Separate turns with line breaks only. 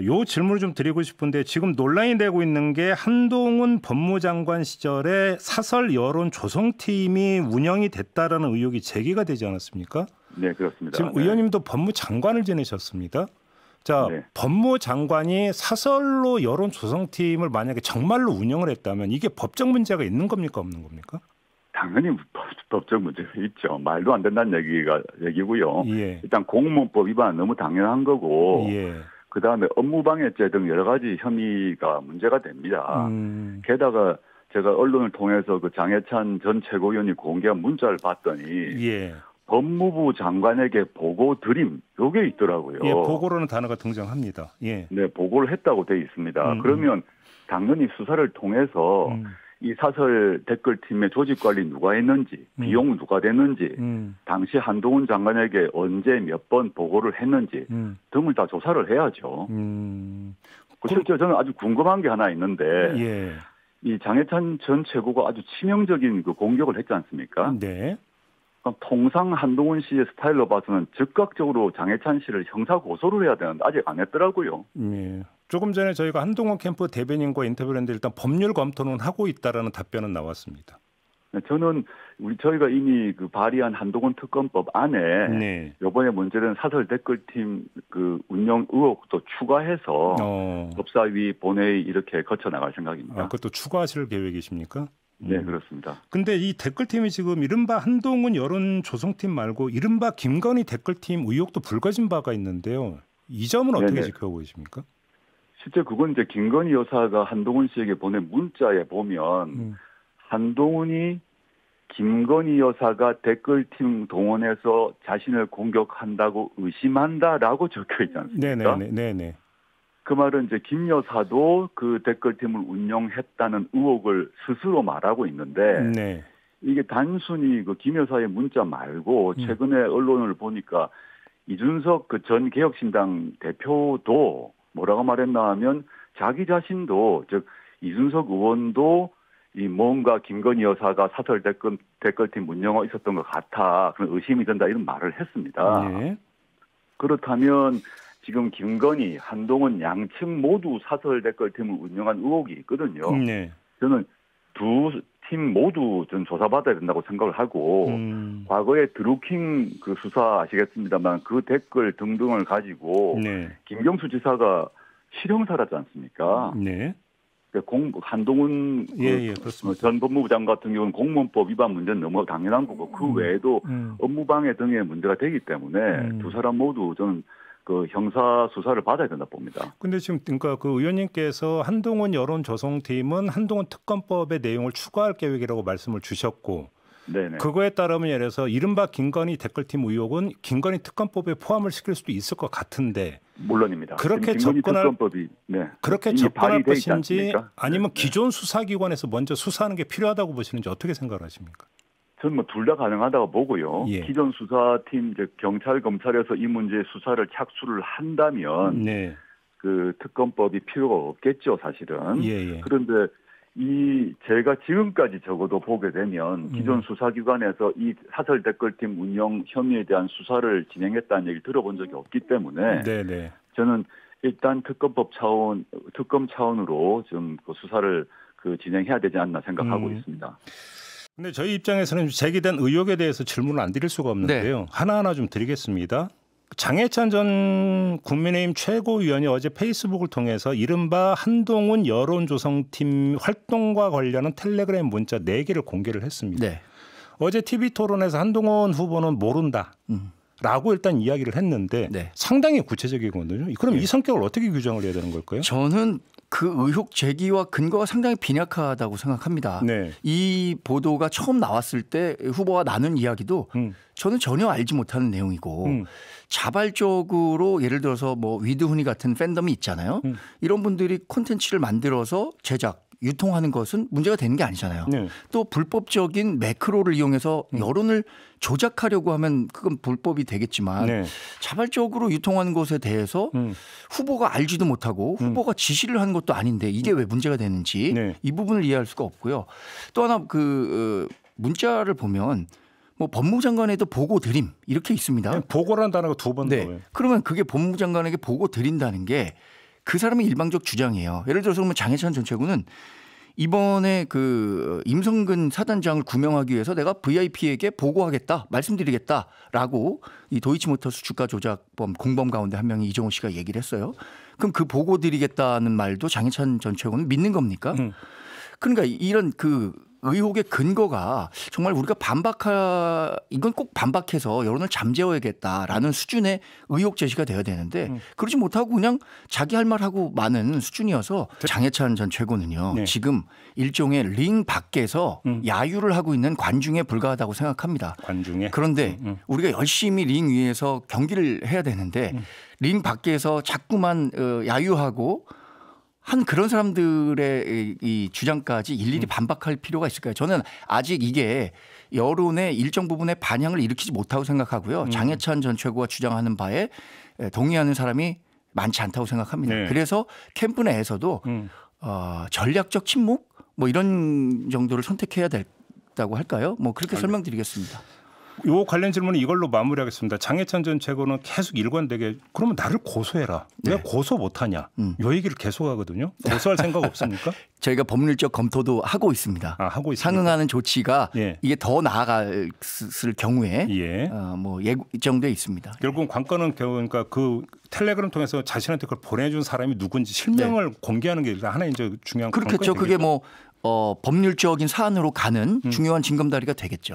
요 질문을 좀 드리고 싶은데 지금 논란이 되고 있는 게 한동훈 법무장관 시절에 사설 여론 조성팀이 운영이 됐다라는 의혹이 제기가 되지 않았습니까?
네, 그렇습니다.
지금 의원님도 법무장관을 지내셨습니다. 자,
네.
법무장관이 사설로 여론 조성팀을 만약에 정말로 운영을 했다면 이게 법적 문제가 있는 겁니까 없는 겁니까?
당연히 법적 문제가 있죠. 말도 안 된다는 얘기고요.
예.
일단 공무원법 위반은 너무 당연한 거고
예.
그다음에 업무방해죄 등 여러 가지 혐의가 문제가 됩니다. 게다가 제가 언론을 통해서 그 장해찬 전 최고위원이 공개한 문자를 봤더니
예.
법무부 장관에게 보고 드림 요게 있더라고요.
예, 보고로는 단어가 등장합니다. 예.
네, 보고를 했다고 돼 있습니다. 그러면 당연히 수사를 통해서 이 사설 댓글팀의 조직 관리 누가 했는지, 비용 누가 됐는지, 당시 한동훈 장관에게 언제 몇 번 보고를 했는지 등을 다 조사를 해야죠. 실제로 저는 아주 궁금한 게 하나 있는데
예.
이 장해찬 전 최고가 아주 치명적인 그 공격을 했지 않습니까?
네.
통상 한동훈 씨의 스타일로 봐서는 즉각적으로 장해찬 씨를 형사 고소를 해야 되는데 아직 안 했더라고요.
예. 조금 전에 저희가 한동훈 캠프 대변인과 인터뷰를 했는데 일단 법률 검토는 하고 있다라는 답변은 나왔습니다.
저는 저희가 이미 그 발의한 한동훈 특검법 안에
네.
이번에 문제된 사설 댓글팀 그 운영 의혹도 추가해서 법사위 본회의 이렇게 거쳐 나갈 생각입니다.
그것도 추가하실 계획이십니까?
네, 그렇습니다.
근데 이 댓글팀이 지금 이른바 한동훈 여론 조성팀 말고 이른바 김건희 댓글팀 의혹도 불거진 바가 있는데요. 이 점은 어떻게
네네.
지켜보십니까?
실제 그건 이제 김건희 여사가 한동훈 씨에게 보낸 문자에 보면 한동훈이 김건희 여사가 댓글팀 동원해서 자신을 공격한다고 의심한다라고 적혀 있지 않습니까?
네네.
그 말은 이제 김 여사도 그 댓글팀을 운영했다는 의혹을 스스로 말하고 있는데
네.
이게 단순히 그 김 여사의 문자 말고 최근에 언론을 보니까 이준석 그 전 개혁신당 대표도 뭐라고 말했나 하면 자기 자신도 즉 이준석 의원도 이 뭔가 김건희 여사가 사설 댓글팀 운영하고 있었던 것 같아 그런 의심이 든다 이런 말을 했습니다.
네.
그렇다면 지금 김건희, 한동훈 양측 모두 사설 댓글팀을 운영한 의혹이 있거든요.
네.
저는 두 팀 모두 좀 조사받아야 된다고 생각을 하고 과거에 드루킹 그 수사 아시겠습니다만 그 댓글 등등을 가지고
네.
김경수 지사가 실형살았지 않습니까?
네.
한동훈 전 법무부 장관 같은 경우는 공무원법 위반 문제는 너무 당연한 거고 그 외에도 업무방해 등의 문제가 되기 때문에 두 사람 모두 저는 그 형사 수사를 받아야 된다 봅니다.
근데 지금 그러니까 그 의원님께서 한동훈 여론 조성팀은 한동훈 특검법의 내용을 추가할 계획이라고 말씀을 주셨고
네네.
그거에 따르면 예를 들어서 이른바 김건희 댓글팀 의혹은 김건희 특검법에 포함을 시킬 수도 있을 것 같은데
물론입니다.
그렇게 접근할
특검법이
그렇게 접근할 것인지 아니면
네.
기존 수사기관에서 먼저 수사하는 게 필요하다고 보시는지 어떻게 생각하십니까?
저는 뭐 둘 다 가능하다고 보고요.
예.
기존 수사팀 즉 경찰 검찰에서 이 문제의 수사를 착수를 한다면
네.
그 특검법이 필요가 없겠죠, 사실은.
예.
그런데 제가 지금까지 적어도 보게 되면 기존 수사기관에서 이 사설 댓글팀 운영 혐의에 대한 수사를 진행했다는 얘기를 들어본 적이 없기 때문에
네네.
저는 일단 특검 차원으로 좀 그 수사를 진행해야 되지 않나 생각하고 있습니다.
근데 저희 입장에서는 제기된 의혹에 대해서 질문을 안 드릴 수가 없는데요. 네. 하나하나 좀 드리겠습니다. 장해찬 전 국민의힘 최고위원이 어제 페이스북을 통해서 이른바 한동훈 여론조성팀 활동과 관련한 텔레그램 문자 4개를 공개를 했습니다. 네. 어제 TV토론에서 한동훈 후보는 모른다. 라고 일단 이야기를 했는데 네. 상당히 구체적이거든요. 그럼 이 성격을 어떻게 규정을 해야 되는 걸까요?
저는 그 의혹 제기와 근거가 상당히 빈약하다고 생각합니다. 네. 이 보도가 처음 나왔을 때 후보가 나눈 이야기도 저는 전혀 알지 못하는 내용이고 자발적으로 예를 들어서 뭐 위드훈이 같은 팬덤이 있잖아요. 이런 분들이 콘텐츠를 만들어서 제작 유통하는 것은 문제가 되는 게 아니잖아요. 네. 또 불법적인 매크로를 이용해서 여론을 조작하려고 하면 그건 불법이 되겠지만 네. 자발적으로 유통하는 것에 대해서 후보가 알지도 못하고 후보가 지시를 하는 것도 아닌데 이게 왜 문제가 되는지 네. 이 부분을 이해할 수가 없고요. 또 하나 문자를 보면 뭐 법무부 장관에도 보고 드림 이렇게 있습니다.
보고라는 단어가 2번
네.
나와요.
그러면 그게 법무부 장관에게 보고 드린다는 게 그 사람의 일방적 주장이에요. 예를 들어서 그러면 장해찬 전 최고는 이번에 그 임성근 사단장을 구명하기 위해서 내가 VIP에게 보고하겠다, 말씀드리겠다라고 이 도이치모터스 주가 조작범 공범 가운데 한 명이 이정호 씨가 얘기를 했어요. 그럼 그 보고 드리겠다는 말도 장해찬 전 최고는 믿는 겁니까? 그러니까 이런 그 의혹의 근거가 정말 우리가 이건 꼭 반박해서 여론을 잠재워야겠다라는 수준의 의혹 제시가 돼야 되는데 그러지 못하고 그냥 자기 할 말하고 마는 수준이어서 장해찬 전 최고는요. 네. 지금 일종의 링 밖에서 야유를 하고 있는 관중에 불과하다고 생각합니다.
관중에?
그런데 우리가 열심히 링 위에서 경기를 해야 되는데 링 밖에서 자꾸만 야유하고 한 그런 사람들의 이 주장까지 일일이 반박할 필요가 있을까요? 저는 아직 이게 여론의 일정 부분의 반향을 일으키지 못하고 생각하고요. 장해찬 전 최고가 주장하는 바에 동의하는 사람이 많지 않다고 생각합니다. 네. 그래서 캠프 내에서도 전략적 침묵 뭐 이런 정도를 선택해야 된다고 할까요? 뭐 그렇게 설명드리겠습니다.
요 관련 질문은 이걸로 마무리하겠습니다. 장해찬 전 최고는 계속 일관되게 그러면 나를 고소해라. 왜 네. 고소 못하냐. 요 얘기를 계속 하거든요. 고소할 생각 없습니까?
저희가 법률적 검토도 하고 있습니다.
하고 있습니다.
상응하는 조치가 예. 이게 더 나아갈 경우에
예.
뭐 예정돼 있습니다.
결국은 관건은 그러니까 그 텔레그램 통해서 자신한테 그걸 보내준 사람이 누군지 실명을 네. 공개하는 게 하나의 이제 중요한
그렇겠죠. 그게 뭐 법률적인 사안으로 가는 중요한 징검다리가 되겠죠.